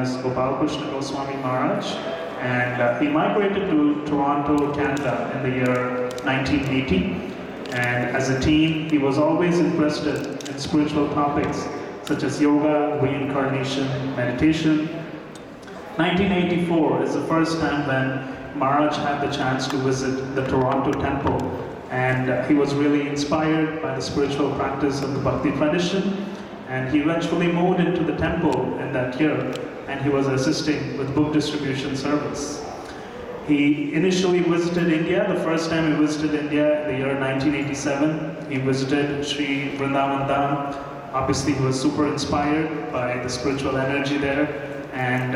as Gopal Krishna Goswami Maharaj, and he migrated to Toronto, Canada in the year 1980. And as a teen, he was always interested in spiritual topics such as yoga, reincarnation, meditation. 1984 is the first time when Maharaj had the chance to visit the Toronto temple, and he was really inspired by the spiritual practice of the Bhakti tradition, and he eventually moved into the temple in that year, and he was assisting with book distribution service. He initially visited India. The first time he visited India in the year 1987, he visited Sri Vrindavan Dham. Obviously, he was super inspired by the spiritual energy there, and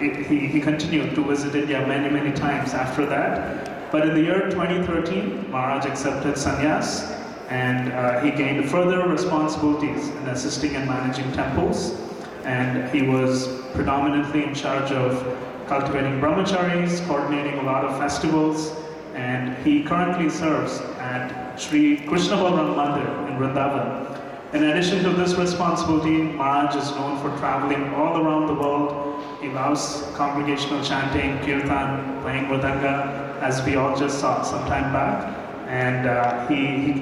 he continued to visit India many times after that. But in the year 2013, Maharaj accepted sannyas, and he gained further responsibilities in assisting and managing temples, and he was predominantly in charge of cultivating brahmacharis, coordinating a lot of festivals, and he currently serves at Sri Krishna Balaram Mandir in Vrindavan. In addition to this responsibility, Maharaj is known for traveling all around the world. He loves congregational chanting, kirtan, playing mridanga, as we all just saw some time back. And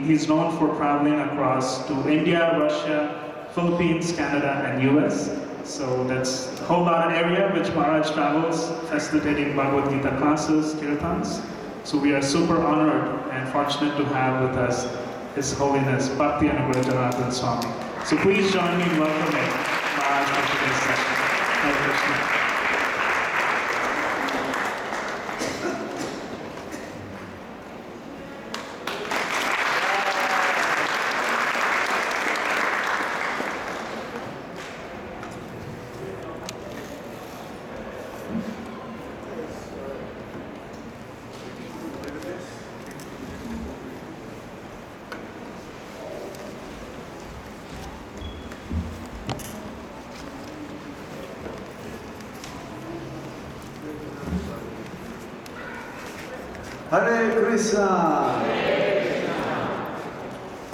he's known for traveling across to India, Russia, Philippines, Canada, and US. So that's a whole lot of area which Maharaj travels, facilitating Bhagavad Gita classes, kirtans. So we are super honored and fortunate to have with us His Holiness Bhakti Anugraha Janardana Swami. So please join me in welcoming Maharaj for today's session. Hare Krishna. Hare Krishna!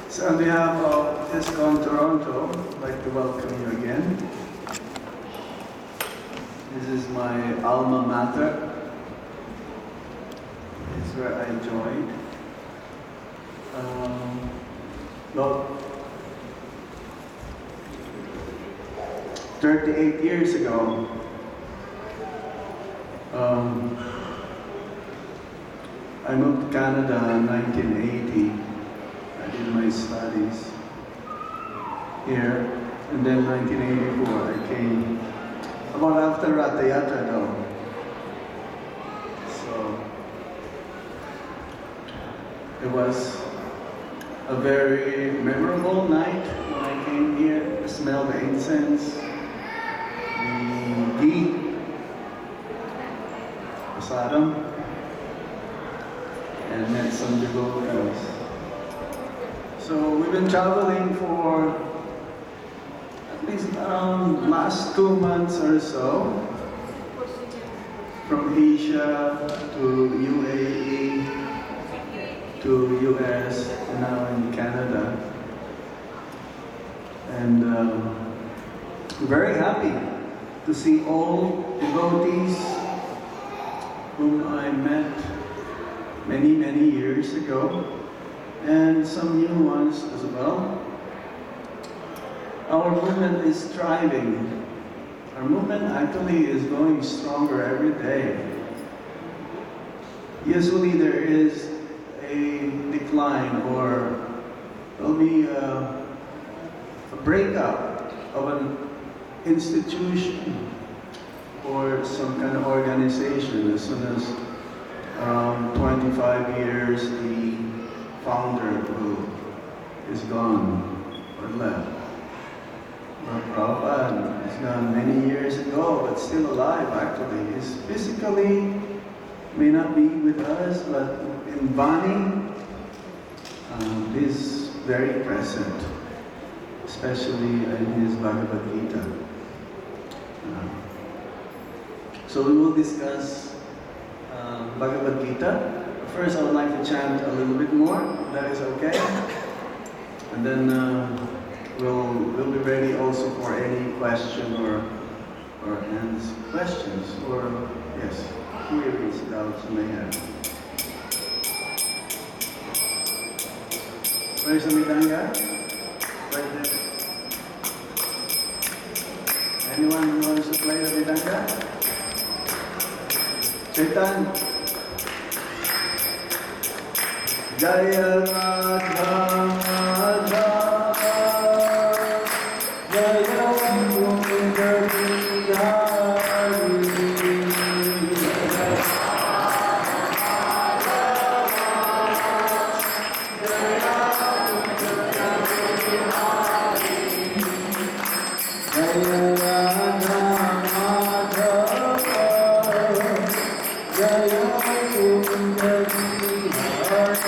So on behalf of Iskcon Toronto, I'd like to welcome you again. This is my alma mater. This is where I joined. About 38 years ago. I moved to Canada in 1980. I did my studies here, and then 1984 I came, about after Ratha Yatra though. So it was a very memorable night when I came here. I smelled the incense, the ghee, prasadam, and met some devotees. So we've been traveling for at least around last 2 months or so, from Asia to UAE to US and now in Canada. And we're very happy to see all devotees whom I met many years ago, and some new ones as well. Our movement is thriving. Our movement actually is going stronger every day. Usually there is a decline, or there'll be a breakup of an institution or some kind of organization as soon as around 25 years the founder is gone or left. But Prabhupada is gone many years ago, but still alive actually. He's physically may not be with us, but in Vani, he's very present, especially in his Bhagavad Gita. So we will discuss Bhagavad Gita. First, I would like to chant a little bit more, if that is okay. And then we'll be ready also for any question or questions or, yes, queries, doubts you may have. Where's the midanga? Right there. Anyone who wants to play the midanga? Chetan. Jaya Radha Radha Jaya Govinda Bihari Jaya Radha Madhava Jaya Govinda Bihari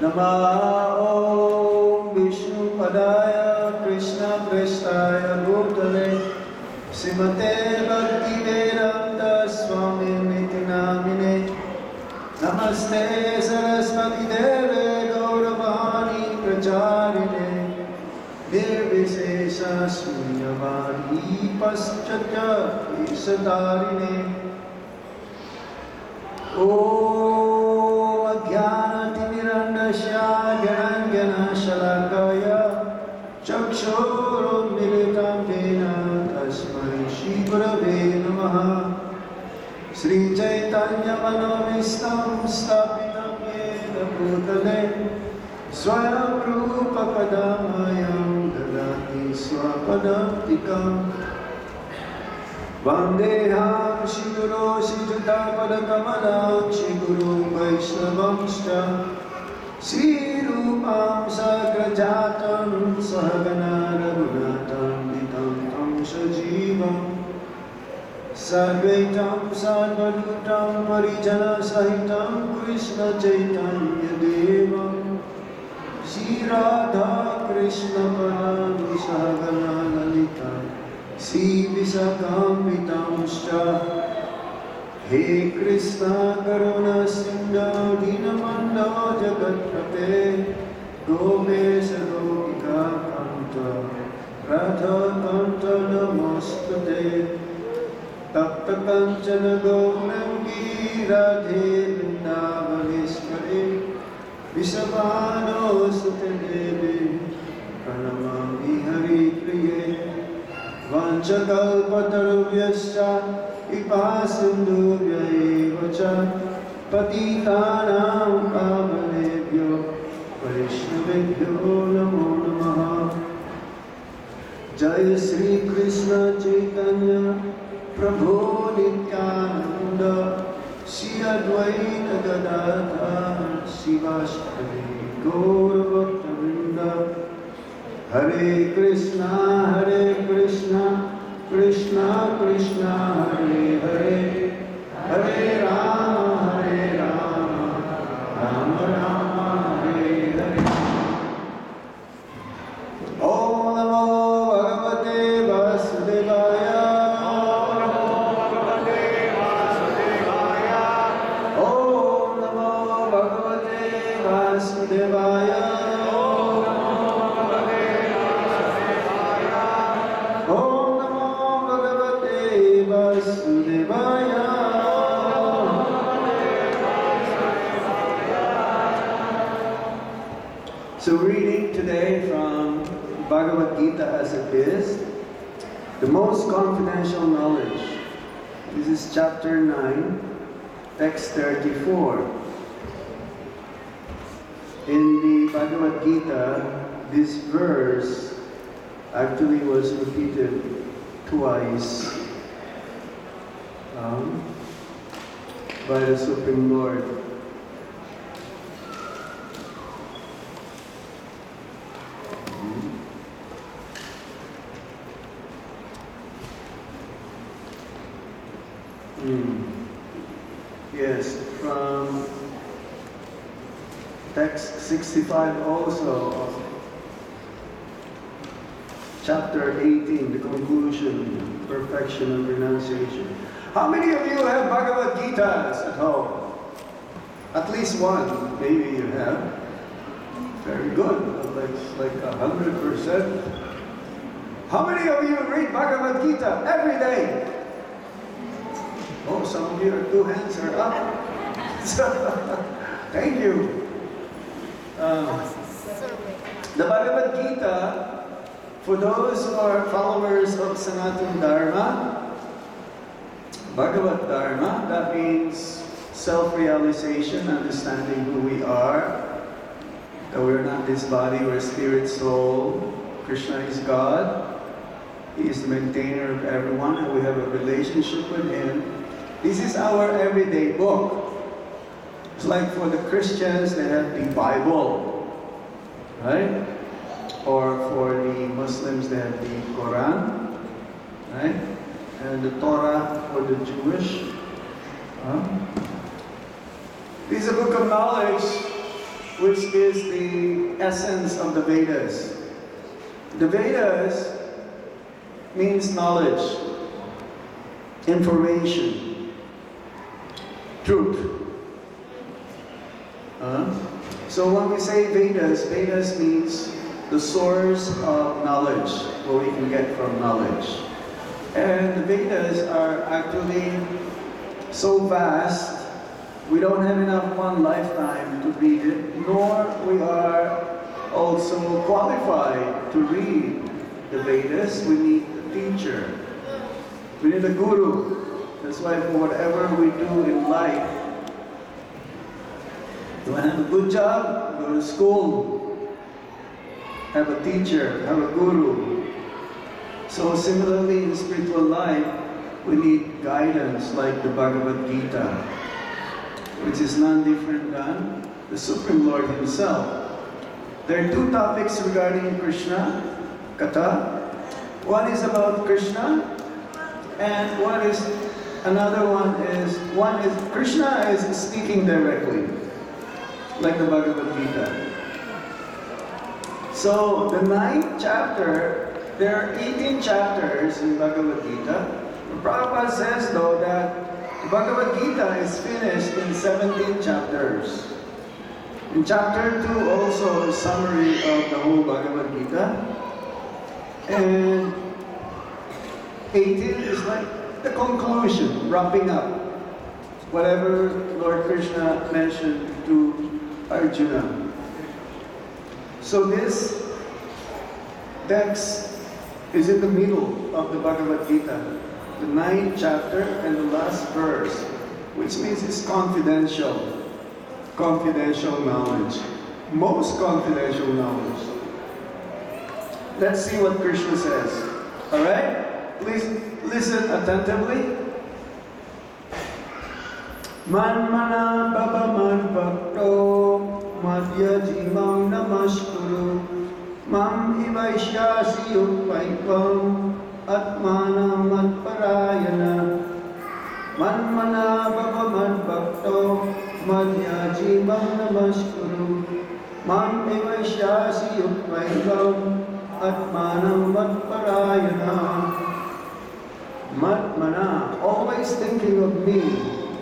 Namaha Om Vishnu Padaya Krishna Prestaya Bhutale Srimate Bhakti Vedanta Swami'S Namine Namaste Saraswati Deve Gauravani Pracharine Nirvisesha Sunyavadi Paschatya Isatarine Om Ajnana-timirandasya Gyananjana Shalakaya Chakshurunmilitam Jena Tasmai Shri Gurave Namaha Sri Chaitanya Manovistam Stapitam Yena Bhutale Swayam Rupa Padamayam Dadati Swapadamtikam Vandeham Shri Guru Shri Juta Kamalam Shri Guru Vaishnavamscha Shri Rupam Sagrajatam Sahagana Raghunatam Ditam Tam Sajivam Sarvaitam Sarvadutam Parijana Sahitam Krishna Chaitanya Devam Shri Radha Krishna Parami Sahagana Lalita Shri Visakamvitamscha He Krishna Karuna Sindhu Dinamanda Jagatpate Gopesha Gopika Kanta Radha Kanta Namastate Tapta Kanchana Gaurangi Radhe Vrindavaneshwari Visavano Sute Devi Pranamami Hari Priye Vanchakalpatarubhyascha Ipasindhubhya evacha Patitanam pavanebhyo Vaishnavebhyo namo namaha Jai Sri Krishna Chaitanya Prabhu Nityananda Shri Advaita Gadadhar Sivashtari Gaura Bhakta Hare Krishna, Krishna Krishna, Hare Hare, Hare Rama, Rama Rama, Hare Hare. Om Namo Bhagavate Vasudevaya. Om Namo Bhagavate Vasudevaya. So reading today from Bhagavad Gita as it is, the most confidential knowledge. This is chapter 9, text 34. In the Bhagavad Gita, this verse actually was repeated twice by the Supreme Lord. Yes, from text 65 also of chapter 18, the conclusion, perfection of renunciation. How many of you have Bhagavad Gitas at home? At least one, maybe you have. Very good, like 100%. How many of you read Bhagavad Gita every day? Oh, some of your two hands are up. Thank you. The Bhagavad Gita, for those who are followers of Sanatana Dharma, Bhagavad Dharma, that means self-realization, understanding who we are, that we're not this body, we're spirit, soul. Krishna is God. He is the maintainer of everyone, and we have a relationship with Him. This is our everyday book. It's like for the Christians, they have the Bible, right? Or for the Muslims, they have the Quran, right? And the Torah for the Jewish. This is a book of knowledge which is the essence of the Vedas. The Vedas means knowledge, information, truth. So when we say Vedas, Vedas means the source of knowledge, what we can get from knowledge. And the Vedas are actually so vast, we don't have enough one lifetime to read it, nor we are also qualified to read the Vedas. We need a teacher. We need a guru. That's why for whatever we do in life, you want to have a good job, go to school, have a teacher, have a guru. So similarly in spiritual life, we need guidance like the Bhagavad Gita, which is none different than the Supreme Lord Himself. There are two topics regarding Krishna, Katha. One is about Krishna, and another one is Krishna is speaking directly, like the Bhagavad Gita. So the 9th chapter, there are 18 chapters in Bhagavad Gita. Prabhupada says though that the Bhagavad Gita is finished in 17 chapters. In chapter 2 also a summary of the whole Bhagavad Gita. And 18 is like the conclusion, wrapping up whatever Lord Krishna mentioned to Arjuna. So this text is in the middle of the Bhagavad Gita, the 9th chapter and the last verse, which means it's confidential. Confidential knowledge. Most confidential knowledge. Let's see what Krishna says. Alright? Please listen attentively. Manmana baba man bhakto madhya jimam namaskuru mam ivaishyasi upaivam atmanam atparayana manmana baba man bhakto madhya jimam namaskuru mam ivaishyasi upaivam atmanam atparayana. Matmana, always thinking of me.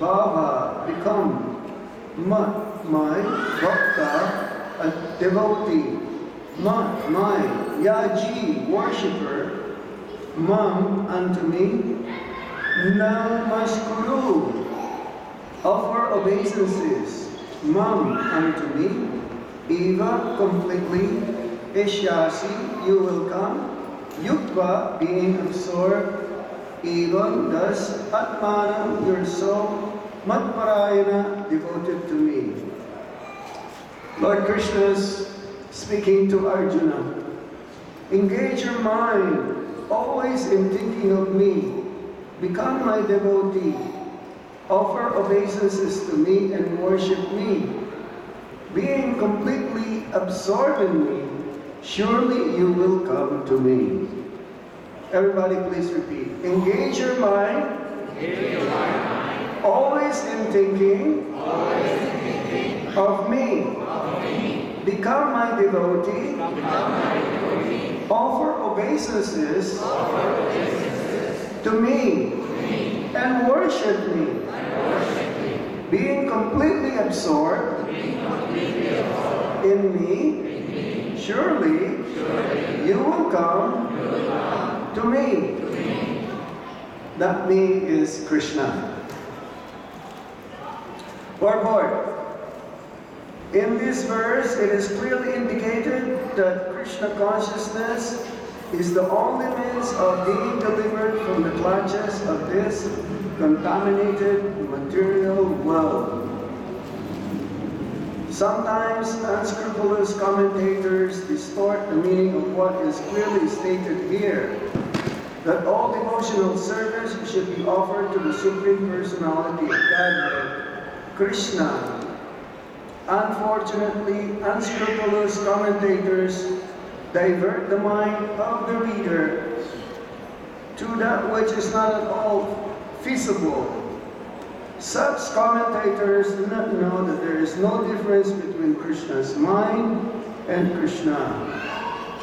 Bhava, become. Mat, my. Bhakta, a devotee. Mat, my. Yaji, worshipper. Mam, unto me. Namaskuru, offer obeisances. Mam, unto me. Eva, completely. Eshyasi, you will come. Yukva, being absorbed. Even thus, Atmanam, your soul, Matparayana, devoted to me. Lord Krishna is speaking to Arjuna. Engage your mind, always in thinking of me. Become my devotee. Offer obeisances to me and worship me. Being completely absorbed in me, surely you will come to me. Everybody please repeat. Engage your mind. Always in thinking. Of me. Become my devotee. Offer obeisances. To me. And worship me. Being completely absorbed. In me. Surely. You will come. To me. That me is Krishna. Purport. In this verse, it is clearly indicated that Krishna consciousness is the only means of being delivered from the clutches of this contaminated material world. Sometimes unscrupulous commentators distort the meaning of what is clearly stated here, that all devotional service should be offered to the Supreme Personality of Godhead, Krishna. Unfortunately, unscrupulous commentators divert the mind of the reader to that which is not at all feasible Such commentators do not know that there is no difference between Krishna's mind and Krishna.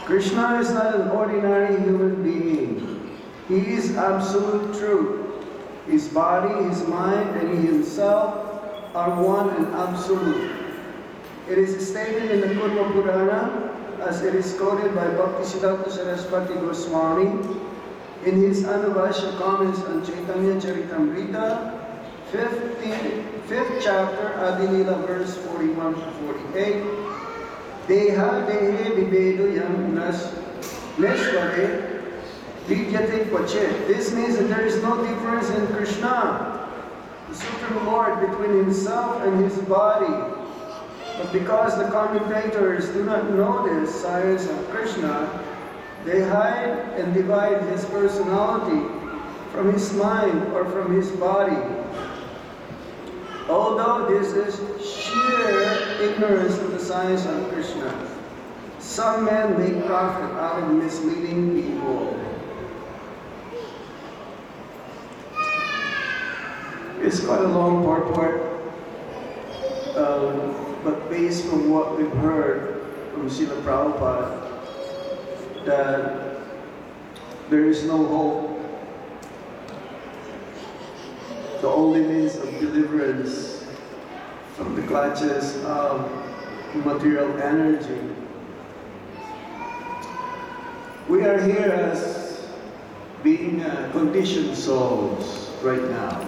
Krishna is not an ordinary human being. He is absolute truth. His body, his mind, and he himself are one and absolute. It is stated in the Kurma Purana, as it is quoted by Bhaktisiddhanta Saraswati Goswami in his Anugraha comments on Chaitanya Charitamrita, 5th chapter, Adilila, verse 41 to 48. Deha dehe vivedo yam neshvare vidyate kvachit. This means that there is no difference in Krishna, the Supreme Lord, between himself and his body. But because the commentators do not know this science of Krishna, they hide and divide his personality from his mind or from his body. Although this is sheer ignorance of the science of Krishna, some men make profit out of misleading people. It's quite a long purport, but based on what we've heard from Srila Prabhupada, that there is no hope. The only means of deliverance from the clutches of material energy. We are here as being conditioned souls right now.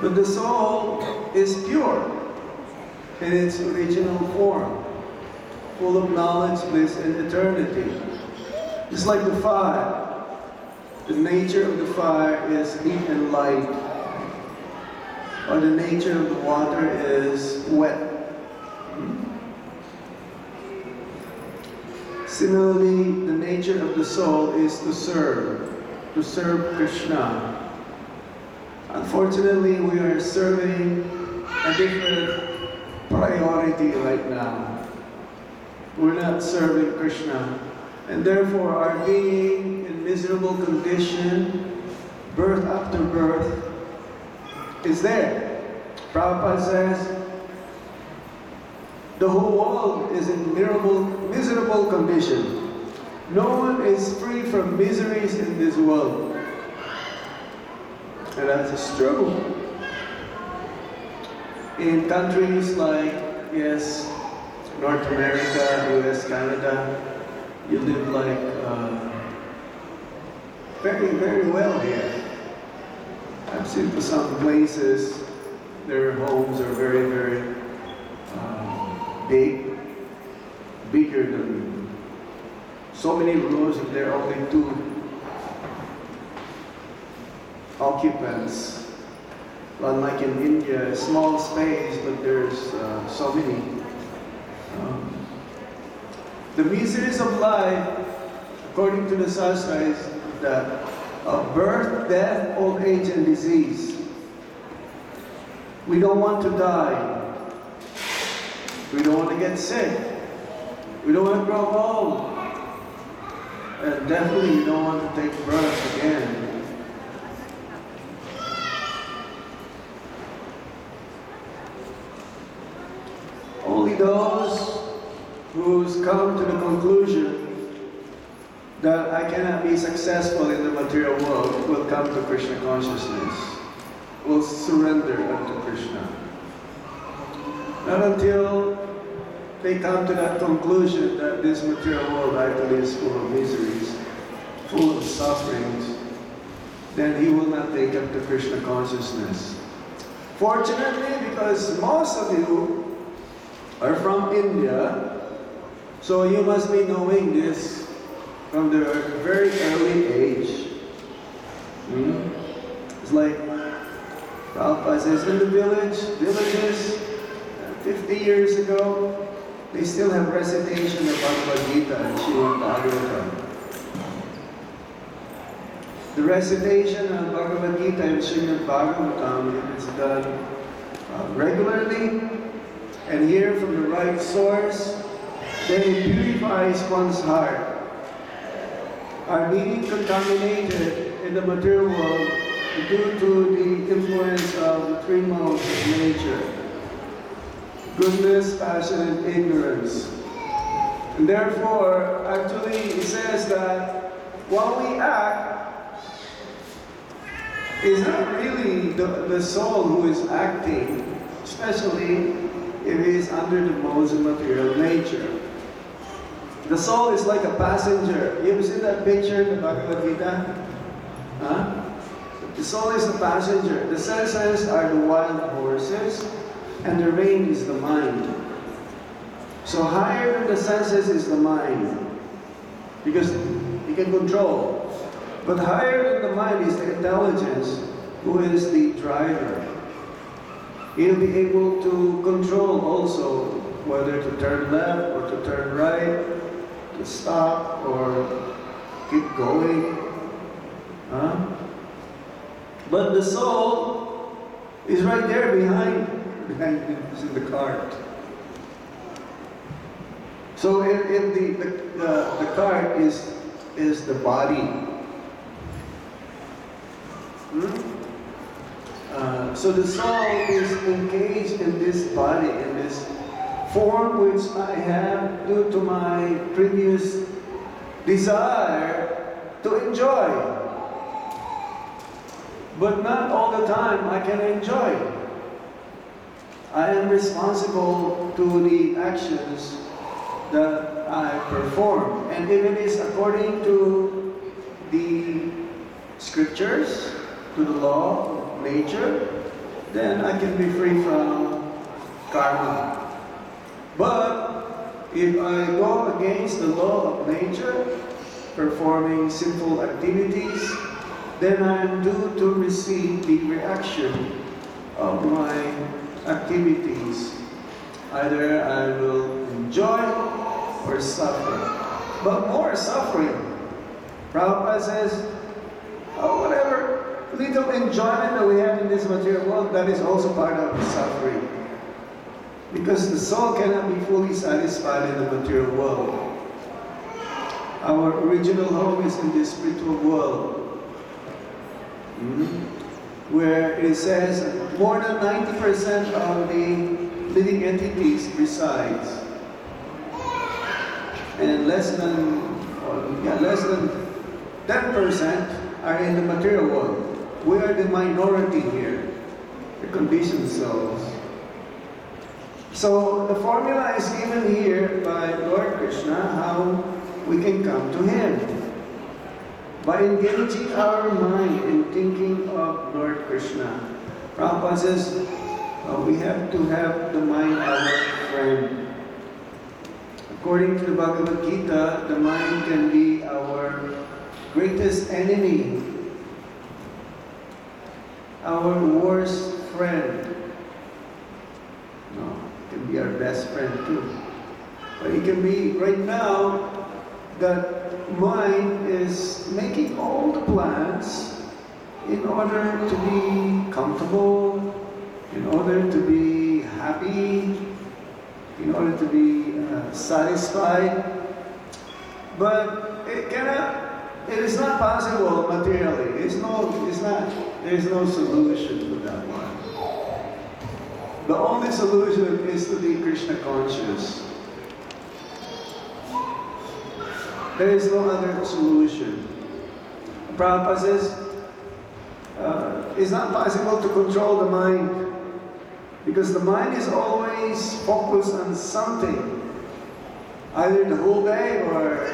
But the soul is pure in its original form, full of knowledge, bliss, and eternity. It's like the fire. The nature of the fire is heat and light, or the nature of the water is wet. Similarly, the nature of the soul is to serve Krishna. Unfortunately, we are serving a different priority right now. We're not serving Krishna, and therefore our being in miserable condition, birth after birth, is there. Prabhupada says, the whole world is in miserable condition. No one is free from miseries in this world. And that is true. In countries like, yes, North America, US, Canada, you live like very, very well here. I've seen to some places, their homes are very, very big, bigger than so many rooms, and there are only 2 occupants. Unlike in India, a small space, but there's so many. The miseries of life, according to the Shastra, is that of birth, death, old age, and disease. We don't want to die. We don't want to get sick. We don't want to grow old. And definitely we don't want to take birth again. Only those who's come to the conclusion that I cannot be successful in the material world will come to Krishna consciousness, will surrender unto Krishna. Not until they come to that conclusion that this material world actually is full of miseries, full of sufferings, then he will not take up to Krishna consciousness. Fortunately, because most of you are from India, so you must be knowing this from the very early age. It's like Prabhupada says, in the villages, 50 years ago, they still have recitation of Bhagavad Gita and Srimad Bhagavatam. The recitation of Bhagavad Gita and Srimad Bhagavatam is done regularly, and hear from the right source, then it purifies one's heart. Our being contaminated in the material world due to the influence of the three modes of nature: goodness, passion, and ignorance. And therefore, actually, it says that while we act, it's not really the soul who is acting, especially if it is under the modes of material nature. The soul is like a passenger. You ever seen that picture in the Bhagavad Gita? Huh? The soul is the passenger. The senses are the wild horses, and the rein is the mind. So higher than the senses is the mind, because you can control. But higher than the mind is the intelligence, who is the driver. He'll be able to control also whether to turn left or to turn right, to stop or keep going. Huh? But the soul is right there behind is in the cart. So if the cart is the body. So the soul is engaged in this body, in this form which I have due to my previous desire to enjoy. But not all the time I can enjoy. I am responsible to the actions that I perform. And if it is according to the scriptures, to the law of nature, then I can be free from karma. But if I go against the law of nature, performing sinful activities, then I am due to receive the reaction of my activities. Either I will enjoy or suffer. But more suffering. Prabhupada says, whatever little enjoyment that we have in this material world, that is also part of the suffering. Because the soul cannot be fully satisfied in the material world. Our original home is in this spiritual world. Where it says more than 90% of the living entities resides. And less than 10% are in the material world. We are the minority here, the conditioned souls. So the formula is given here by Lord Krishna how we can come to Him. By engaging our mind in thinking of Lord Krishna. Prabhupada says we have to have the mind our friend. According to the Bhagavad Gita, the mind can be our greatest enemy, our worst friend. No, it can be our best friend too. But it can be, right now, that mind is making all the plans in order to be comfortable, in order to be happy, in order to be satisfied. But it is not possible materially. There is no solution to that one. The only solution is to be Krishna conscious. There is no other solution. Prabhupada says, it's not possible to control the mind because the mind is always focused on something, either the whole day or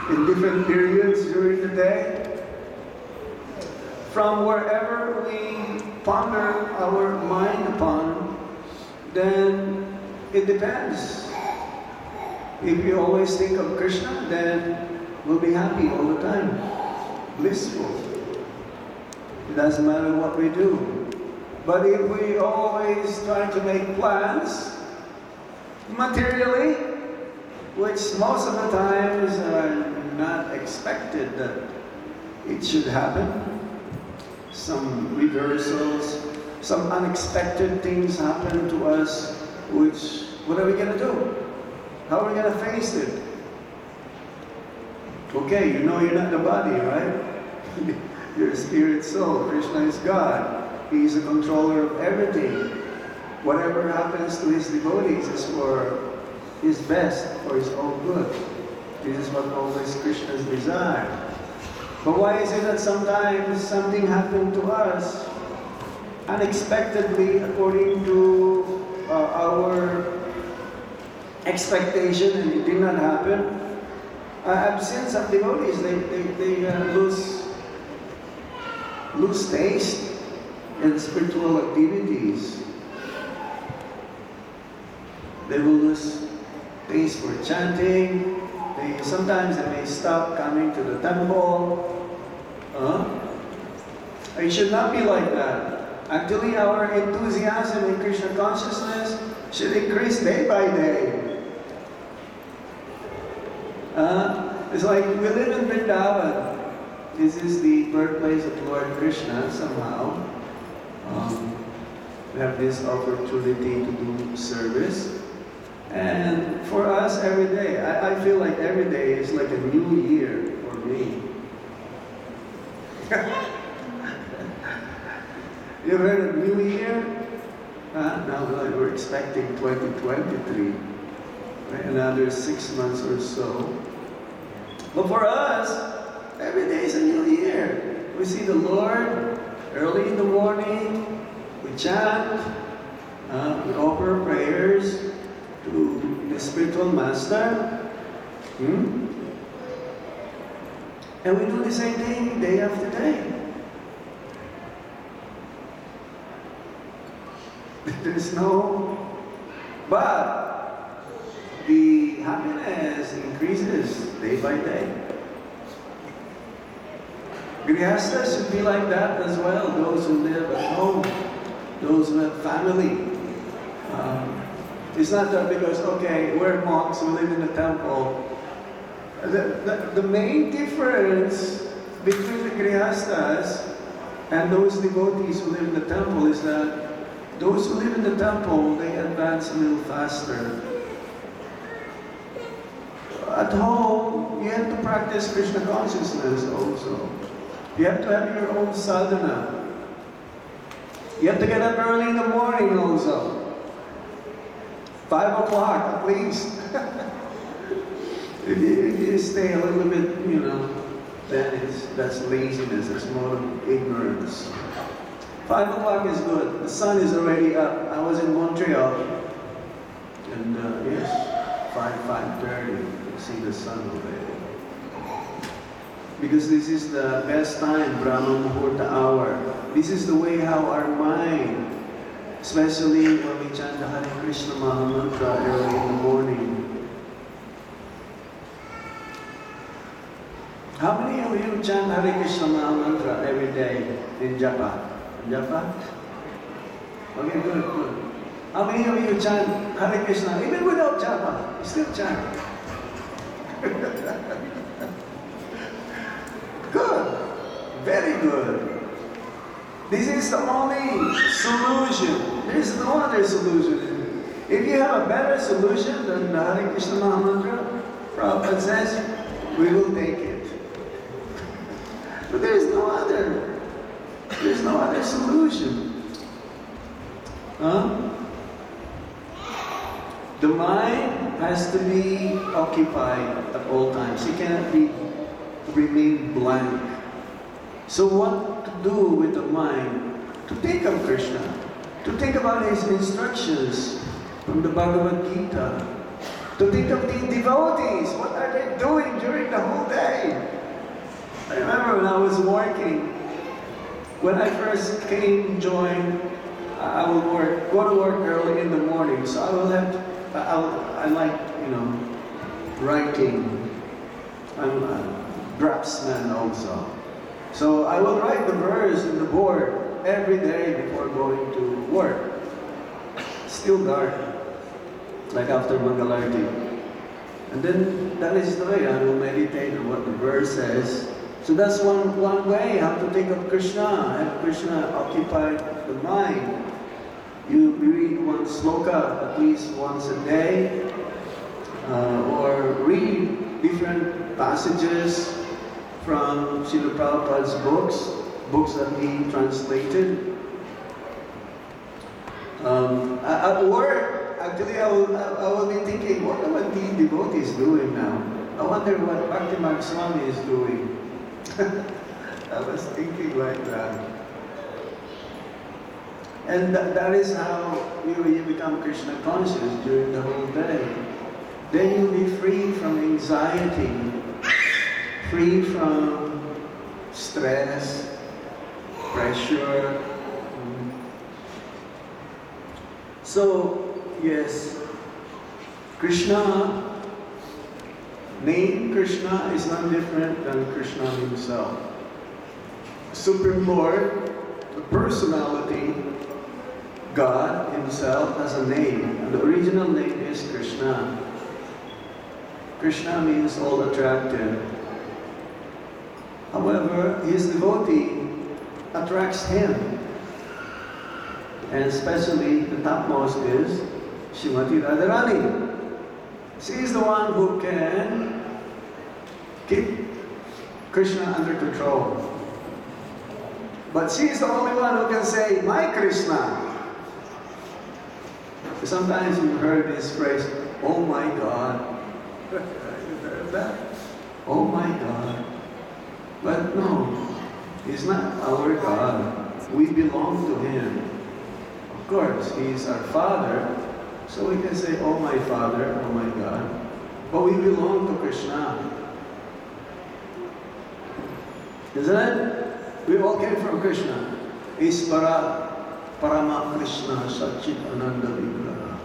in different periods during the day. From wherever we ponder our mind upon, then it depends. If you always think of Krishna, then we'll be happy all the time, blissful. It doesn't matter what we do. But if we always try to make plans materially, which most of the times are not expected that it should happen, some reversals, some unexpected things happen to us, which, what are we going to do? How are we going to face it? Okay, you know you're not the body, right? You're a spirit soul. Krishna is God. He is a controller of everything. Whatever happens to his devotees is for his best, for his own good. This is what always Krishna's desire. But why is it that sometimes something happened to us unexpectedly according to our expectation and it did not happen? I've seen some devotees, they lose taste in spiritual activities. They will lose taste for chanting. Sometimes they may stop coming to the temple. It should not be like that. Actually, our enthusiasm in Krishna consciousness should increase day by day. It's like we live in Vrindavan. This is the birthplace of Lord Krishna somehow. We have this opportunity to do service. And for us every day, I feel like every day is like a new year for me. You ever heard of New Year? Now we're expecting 2023. Right? Another 6 months or so. But for us, every day is a new year. We see the Lord early in the morning, we chant, we offer prayers to the spiritual master. And we do the same thing day after day. There's no... But the happiness increases day by day. Grihasthas should be like that as well. Those who live at home, those who have family. It's not that because, okay, we're monks, we live in the temple. The main difference between the Grihasthas and those devotees who live in the temple is that those who live in the temple, they advance a little faster. At home, you have to practice Krishna consciousness also. You have to have your own sadhana. You have to get up early in the morning also. 5 o'clock at least. If you stay a little bit, then that's laziness, it's more ignorance. 5 o'clock is good. The sun is already up. I was in Montreal, and yes, 5:30. You see the sun already. Because this is the best time, Brahma Muhurta hour. This is the way how our mind, especially when we chant the Hare Krishna Maha Mantra early in the morning. How many of you chant Hare Krishna Maha Mantra every day in Japa? Japa? Okay, good. How many of you chant Hare Krishna even without Japa? You still chant. Good. Very good. This is the only solution. There is no other solution. If you have a better solution than the Hare Krishna Maha Mantra, Prabhupada says, we will take it. But there is no other. There's no other solution. The mind has to be occupied at all times. It cannot remain blank. So what to do with the mind? To think of Krishna. To think about his instructions from the Bhagavad Gita. To think of the devotees. What are they doing during the whole day? I remember when I was working. When I first joined, I will go to work early in the morning. So I like, writing. I'm a draftsman also. So I will write the verse in the board every day before going to work. Still dark, like after Mangalarti. And then that is the way I will meditate on what the verse says. So that's one way how to think of Krishna. Have Krishna occupy the mind. You read one sloka at least once a day, or read different passages from Srila Prabhupada's books. books that he translated. At work, actually, I will be thinking, what are the devotees doing now? I wonder what Bhakti Swami is doing. I was thinking like that. And that is how you become Krishna conscious during the whole day. Then you'll be free from anxiety, free from stress, pressure. So, yes, Krishna, name Krishna is not different than Krishna himself. Supreme Lord, the personality, God himself has a name, and the original name is Krishna. Krishna means all attractive. However, his devotee attracts him. And especially the topmost is Srimati Radharani. She is the one who can keep Krishna under control. But she is the only one who can say, my Krishna. Sometimes you've heard this phrase, oh my God. You've heard that? Oh my God. But no, he's not our God. We belong to him. Of course, he is our Father, so we can say, oh my Father, oh my God. But we belong to Krishna. Isn't it? We all came from Krishna. Isvara Parama Krishna Satchit Ananda Vigraha.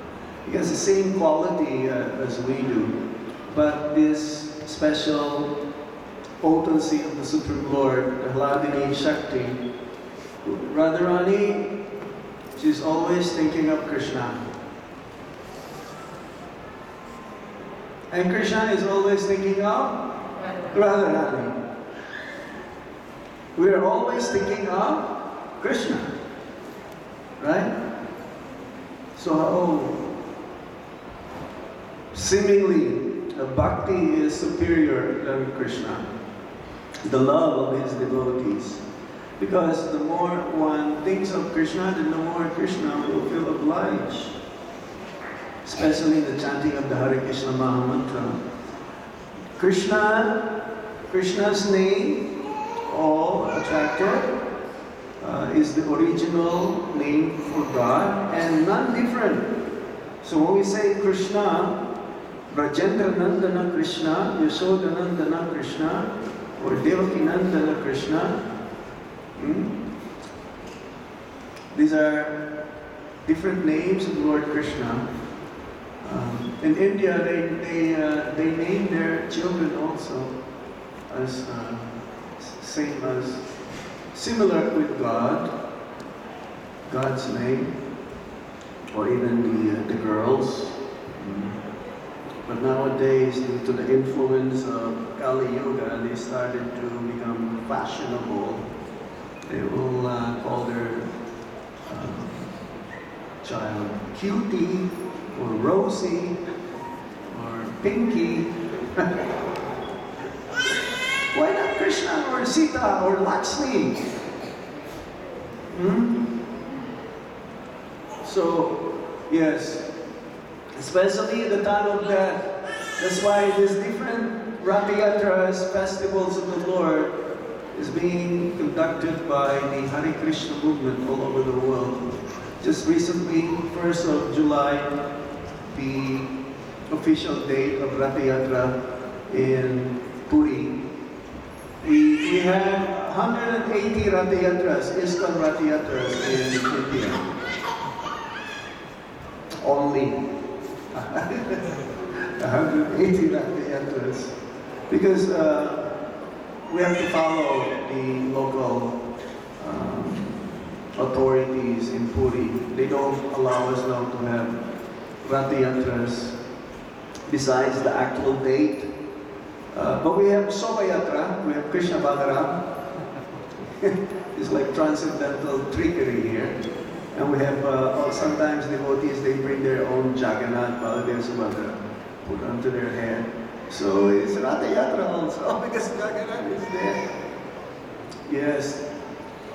He has the same quality as we do. But this special potency of the Supreme Lord, the Hladini Shakti, Radharani, she's always thinking of Krishna. And Krishna is always thinking of Radharani. We are always thinking of Krishna. Right? So, seemingly, Bhakti is superior than Krishna. The love of his devotees. Because the more one thinks of Krishna, then the more Krishna will feel obliged. Especially in the chanting of the Hare Krishna Maha Mantra. Krishna's name, all attracted, is the original name for God and none different. So when we say Krishna, Brajendra Nandana Krishna, Yashoda Nandana Krishna, or Devaki Nandana Krishna, these are different names of Lord Krishna. In India, they name their children also as same as similar with God's name, or even the girls. But nowadays, due to the influence of Kali Yuga, they started to become fashionable. They will call their child Cutie, or Rosie, or Pinky. Why not Krishna, or Sita, or Lakshmi? So, yes, especially the time of death. That's why these different Rath Yatras, festivals of the Lord, is being conducted by the Hare Krishna movement all over the world. Just recently, 1st of July, the official date of Rath Yatra in Puri. We have 180 Rath Yatras, Iskcon Rath Yatras in India. Only 180 Rath Yatras. Because we have to follow the local authorities in Puri. They don't allow us now to have Rath Yatras besides the actual date. But we have Shobha Yatra, we have Krishna Balaram. It's like transcendental trickery here. And we have sometimes devotees, they bring their own Jagannath, Baladev Subhadra, put onto their head. So it's Rath Yatra also, because Jagannath is there. Yes.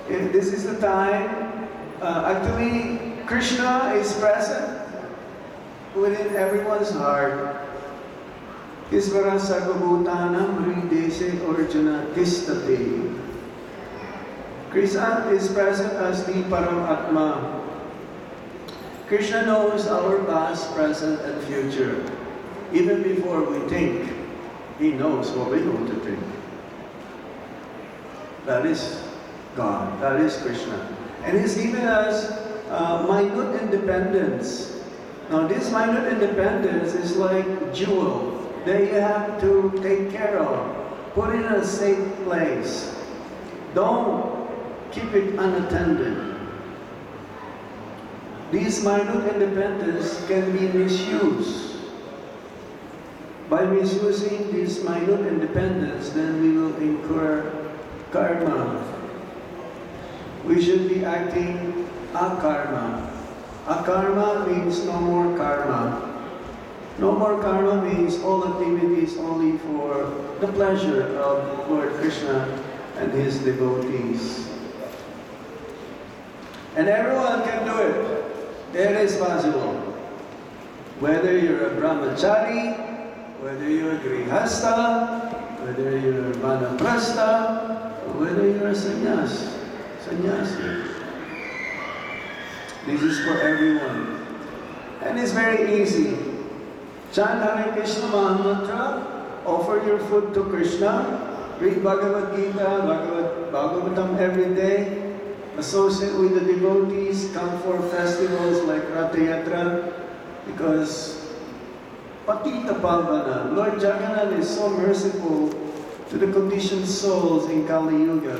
this is the time. Actually, Krishna is present within everyone's heart. Isvara sarvabhutanam hridese orjuna tistate. Krishna is present as the Paramatma. Krishna knows our past, present, and future. Even before we think, He knows what we're going to think. That is God. That is Krishna. And He's given us minute independence. Now this minute independence is like jewel that you have to take care of. Put it in a safe place. Don't keep it unattended. This minute independence can be misused. By misusing this minute independence, then we will incur karma. We should be acting akarma. Akarma means no more karma. No more karma means all activities only for the pleasure of Lord Krishna and His devotees. And everyone can do it. It is possible. Whether you're a brahmachari, whether you're a grihasta, whether you're a vanaprastha, whether you're a sannyasi. This is for everyone. And it's very easy. Chant Hare Krishna Mahamantra, offer your food to Krishna, read Bhagavad Gita, Bhagavatam every day, associate with the devotees, come for festivals like Ratha Yatra, because Patita Pavana, Lord Jagannath is so merciful to the conditioned souls in Kali Yuga.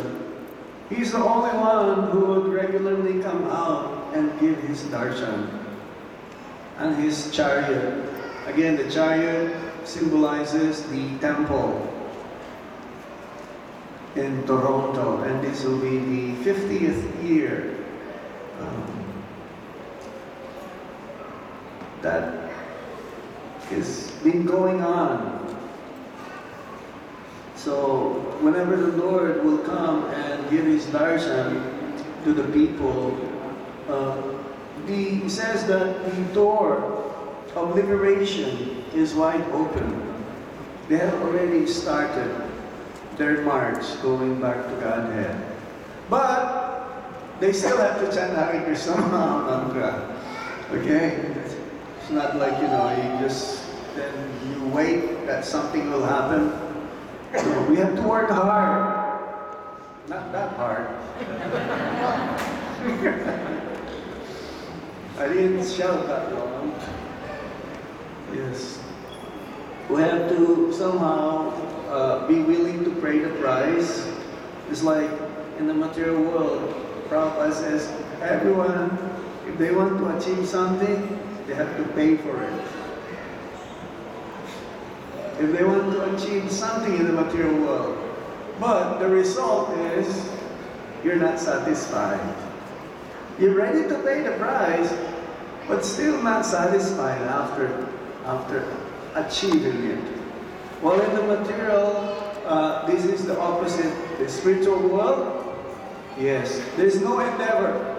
He's the only one who would regularly come out and give his darshan. And his chariot. Again, the chariot symbolizes the temple in Toronto, and this will be the 50th year that has been going on. So whenever the Lord will come and give His darshan to the people, He says that the door of liberation is wide open. They have already started their march going back to Godhead. But they still have to chant Hare Krishna Anugraha. Okay? It's not like, you just, then you wait that something will happen. No, we have to work hard. Not that hard. I didn't shout that long. Yes. We have to somehow be willing to pay the price. It's like in the material world, Prabhupada says, everyone, if they want to achieve something, they have to pay for it. If they want to achieve something in the material world, but the result is you're not satisfied. You're ready to pay the price, but still not satisfied after achieving it. While in the material, this is the opposite. The spiritual world, yes, there's no endeavor.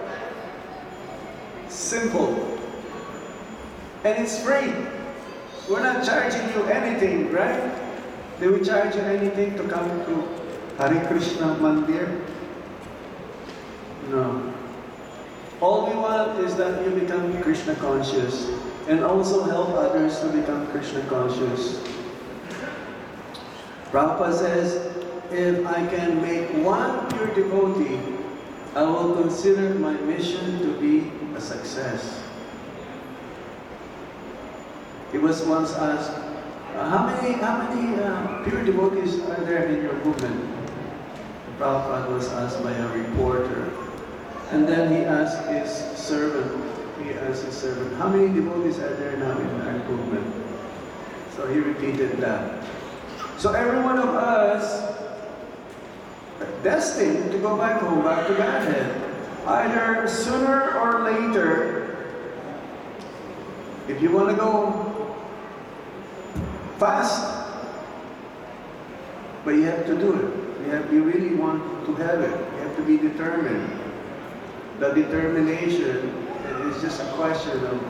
Simple. And it's free. We're not charging you anything, right? Do we charge you anything to come to Hare Krishna Mandir? No. All we want is that you become Krishna conscious and also help others to become Krishna conscious. Prabhupada says, if I can make one pure devotee, I will consider my mission to be a success. He was once asked, how many pure devotees are there in your movement? Prabhupada was asked by a reporter. And then he asked his servant, how many devotees are there now in our movement? So he repeated that. So every one of us are destined to go back home, back to Godhead. Either sooner or later. If you want to go fast, but you have to do it. You really want to have it. You have to be determined. The determination is just a question of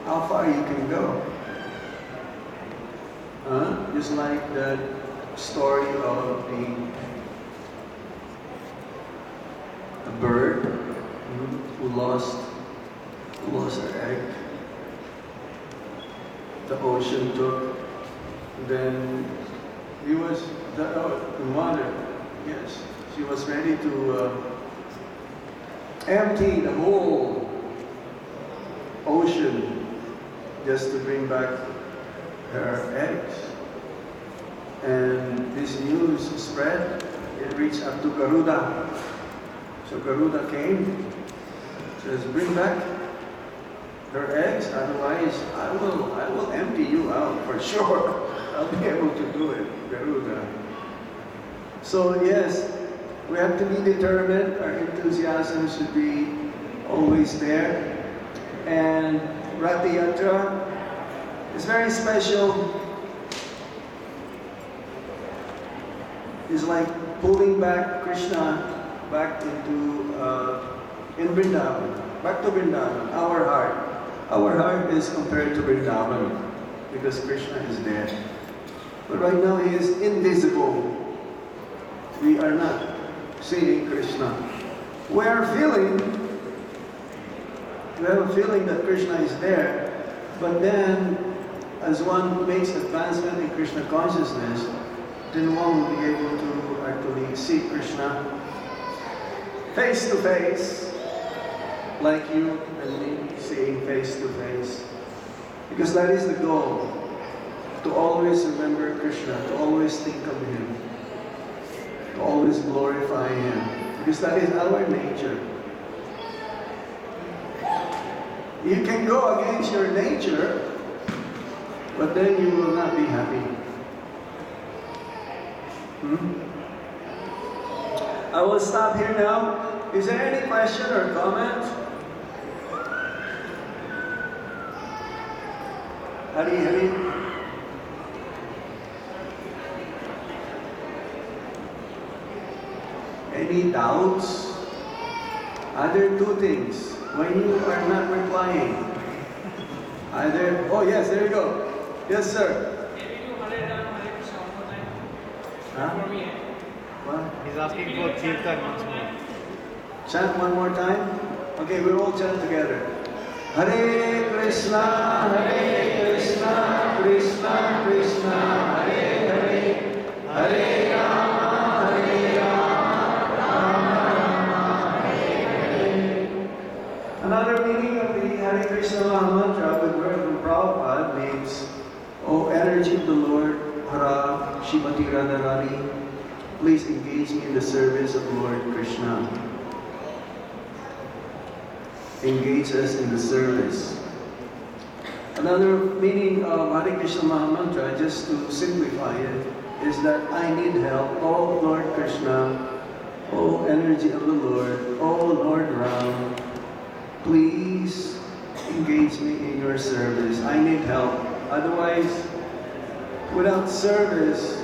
how far you can go. Just like the story of a bird who lost her egg. The ocean took. Then he was the mother. Yes, she was ready to empty the whole ocean just to bring back her eggs. And this news spread. It reached up to Garuda. So Garuda came, says, bring back her eggs, otherwise I will empty you out for sure. I'll be able to do it, Garuda. So yes, we have to be determined. Our enthusiasm should be always there. And Rati Yatra is very special. It's like pulling back Krishna back into in Vrindavan, back to Vrindavan, our heart. Our heart is compared to Vrindavan because Krishna is there. But right now he is invisible. We are not seeing Krishna. We have a feeling that Krishna is there, but then as one makes advancement in Krishna consciousness, then one will be able to actually see Krishna face to face, like you and me seeing face to face. Because that is the goal, to always remember Krishna, to always think of Him, to always glorify Him. Because that is our nature. You can go against your nature, but then you will not be happy. I will stop here now. Is there any question or comment? Hari. Any doubts? Other two things. When you are not replying, oh yes, there you go. Yes, sir. Can we do Hare Rama, Hare Krishna one more time? For me, eh? What? He's asking for Kirtan once more. Chant one more time. Okay, we'll all chant together. Hare Krishna, Krishna Krishna, Hare Hare, Hare Rama, Rama Rama, Hare Hare. Another meaning of the Hare Krishna Mahamantra with word from Prabhupada means, O energy of the Lord, Hara Shrimati Radharani, please engage me in the service of Lord Krishna. Engage us in the service. Another meaning of Hare Krishna Mahamantra, just to simplify it, is that I need help. Oh Lord Krishna, oh energy of the Lord, oh Lord Ram, please engage me in your service. I need help. Otherwise, without service,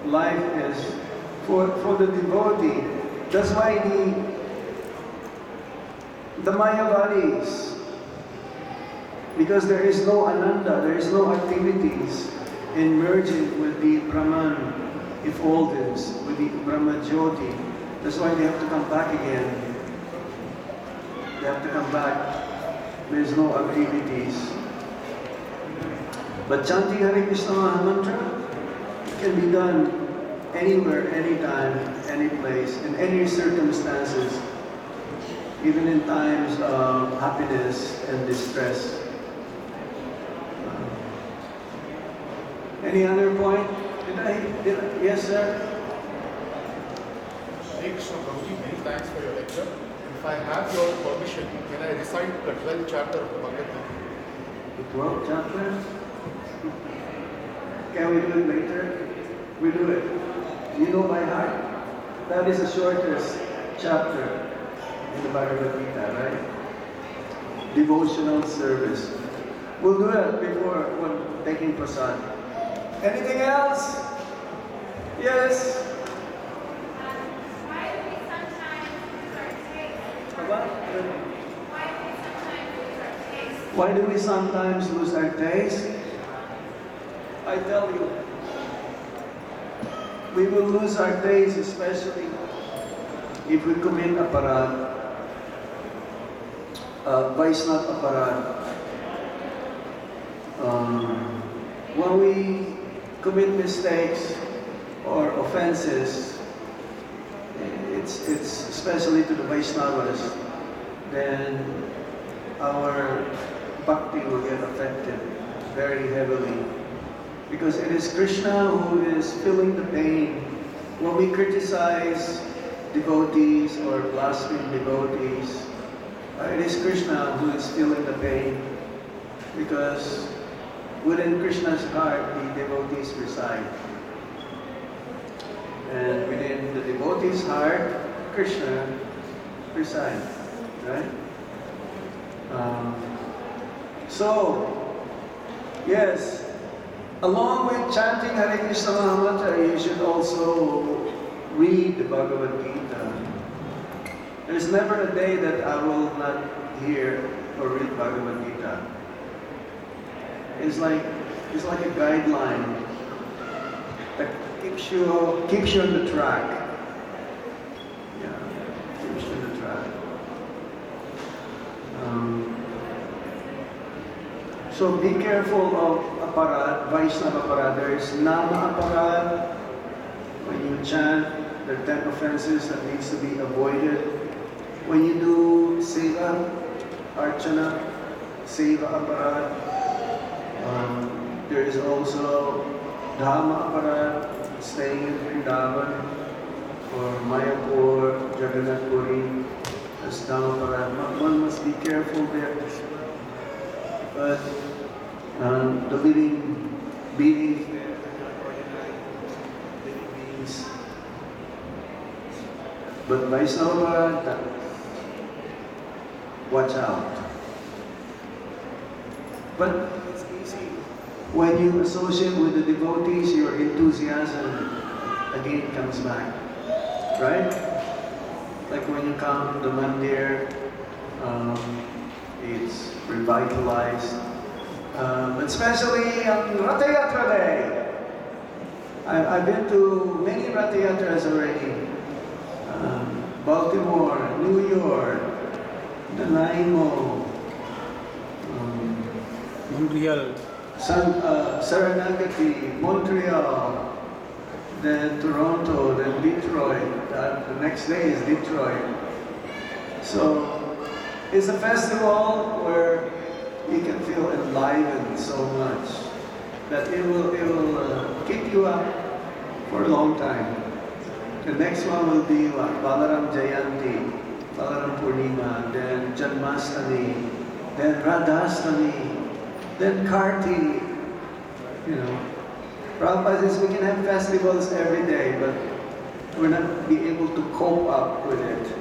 life is for the devotee. That's why the Mayavadis, because there is no Ananda, there is no activities in merging with the Brahman effulgence, with the Brahma Jyoti. That's why they have to come back again. They have to come back. There is no activities. But chanting Hare Krishna Mahamantra can be done anywhere, anytime, any place, in any circumstances, even in times of happiness and distress. Any other point? Yes, sir? H.H.Bhakti, many thanks for your lecture. If I have your permission, can I recite the 12th chapter of the Bhagavad Gita? The 12th chapter? Can we do it later? We do it. You know by heart. That is the shortest chapter in the Bhagavad Gita, right? Devotional service. We'll do it before taking prasad. Anything else? Yes? Why do we sometimes lose our taste? I tell you, we will lose our taste especially if we commit aparad, Vaishnava aparad. When we commit mistakes or offenses, it's especially to the Vaishnavas, then our bhakti will get affected very heavily. Because it is Krishna who is feeling the pain. When we criticize devotees or blaspheme devotees, it is Krishna who is feeling the pain. Because within Krishna's heart, the devotees reside. And within the devotee's heart, Krishna resides, right? Yes, along with chanting Hare Krishna Mahamantra, you should also read the Bhagavad Gita. There's never a day that I will not hear or read Bhagavad Gita. It's like a guideline that keeps you on the track. Yeah, keeps you on the track. So be careful of aparad, Vaishnava aparad. There is nama aparad. When you chant, there are 10 offenses that needs to be avoided. When you do seva, archana, seva aparad, there is also dhamma aparad, staying in Vrindavan, or Mayapur, Jagannath Puri, as dhamma aparad. One must be careful there as well. But the living beings there are not ordinary living beings. But Vaishnava, watch out. But it's easy. When you associate with the devotees, your enthusiasm again comes back. Right? Like when you come to the mandir, it's revitalized. Especially on Ratha Yatra Day. I've been to many Ratha Yatras already. Baltimore, New York, Nanaimo, Montreal, Saranagati, Montreal, then Toronto, then Detroit. The next day is Detroit. So it's a festival where you can feel enlivened so much that it will keep you up for a long time. The next one will be Balaram Jayanti, Balaram Purnima, then Janmashtami, then Radhashtami, then Karti. You know, Prabhupada says we can have festivals every day, but we're not be able to cope up with it.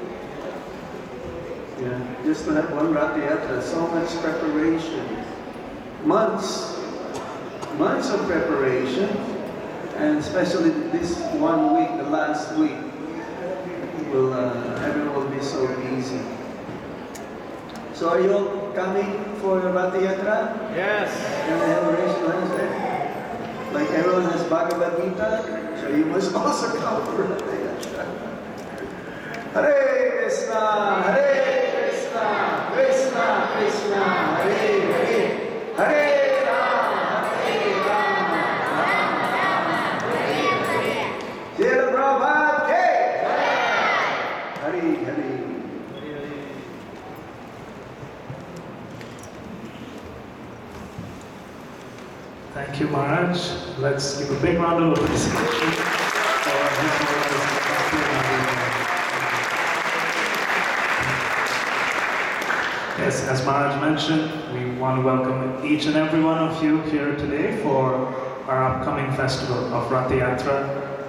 Yeah, just to have one Ratha Yatra, so much preparation, months of preparation, and especially this 1 week, the last week, everyone will be so busy. So are you all coming for the Ratha Yatra? yes. Can I have a raise your hands there? Like everyone has Bhagavad Gita, so you must also come for Ratha Yatra. Hare Krishna, Hare Krishna, Krishna Krishna, Hare Hare, Hare Rama, Rama Rama, Hare Hare. Srila Prabhupada Ki Jai. Hare Hare. Thank you, Maharaj. Let's give a big round of appreciation for His Holiness Bhakti Anugraha. Yes, as Maharaj mentioned, we want to welcome each and every one of you here today for our upcoming festival of Ratha Yatra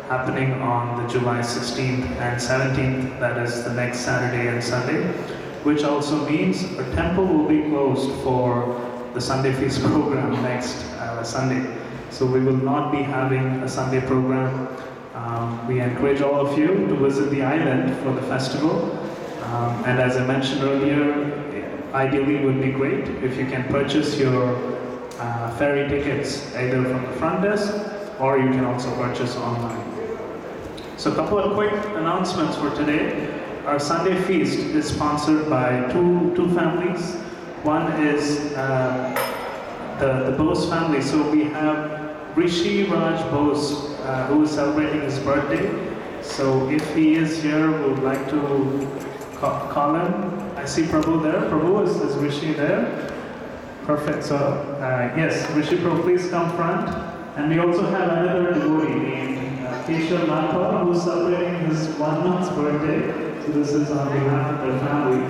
happening on the July 16th and 17th, that is the next Saturday and Sunday, which also means our temple will be closed for the Sunday Feast program next Sunday. So we will not be having a Sunday program. We encourage all of you to visit the island for the festival. And as I mentioned earlier, ideally it would be great if you can purchase your ferry tickets either from the front desk or you can also purchase online. So a couple of quick announcements for today. Our Sunday feast is sponsored by two families. One is the Bose family. So we have Rishi Raj Bose, who is celebrating his birthday. So if he is here, we would like to call him. I see Prabhu there. Prabhu, is Rishi there? Perfect. So yes, Rishi Prabhu, please come front. And we also have another devotee named Keshav Nagpal, who is celebrating his 1 month's birthday. So this is on behalf of their family.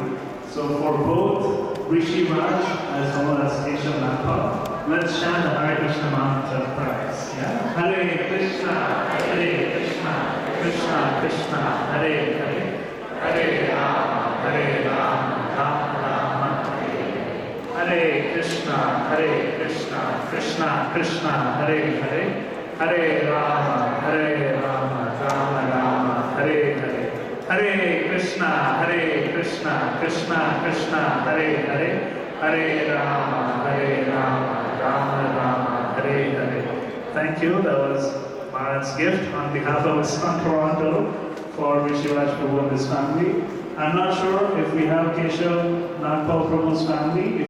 So for both Rishi Raj as well as Keshav Nagpal, let's chant the Hare Krishna mantra thrice. Yeah? Hare Krishna, Krishna Krishna, Hare Hare, Hare Rama, Rama Rama, Hare Krishna, Krishna Krishna, Hare Hare, Hare Rama, Rama Rama, Hare Hare. Hare Krishna, Krishna Krishna, Hare Hare, Hare Rama, Rama Rama, Hare Hare. Thank you. That was Maharaj's gift on behalf of Iskcon Toronto for Rishi Raj Prabhu and his family. I'm not sure if we have Keshav Nagpal Prabhu's family.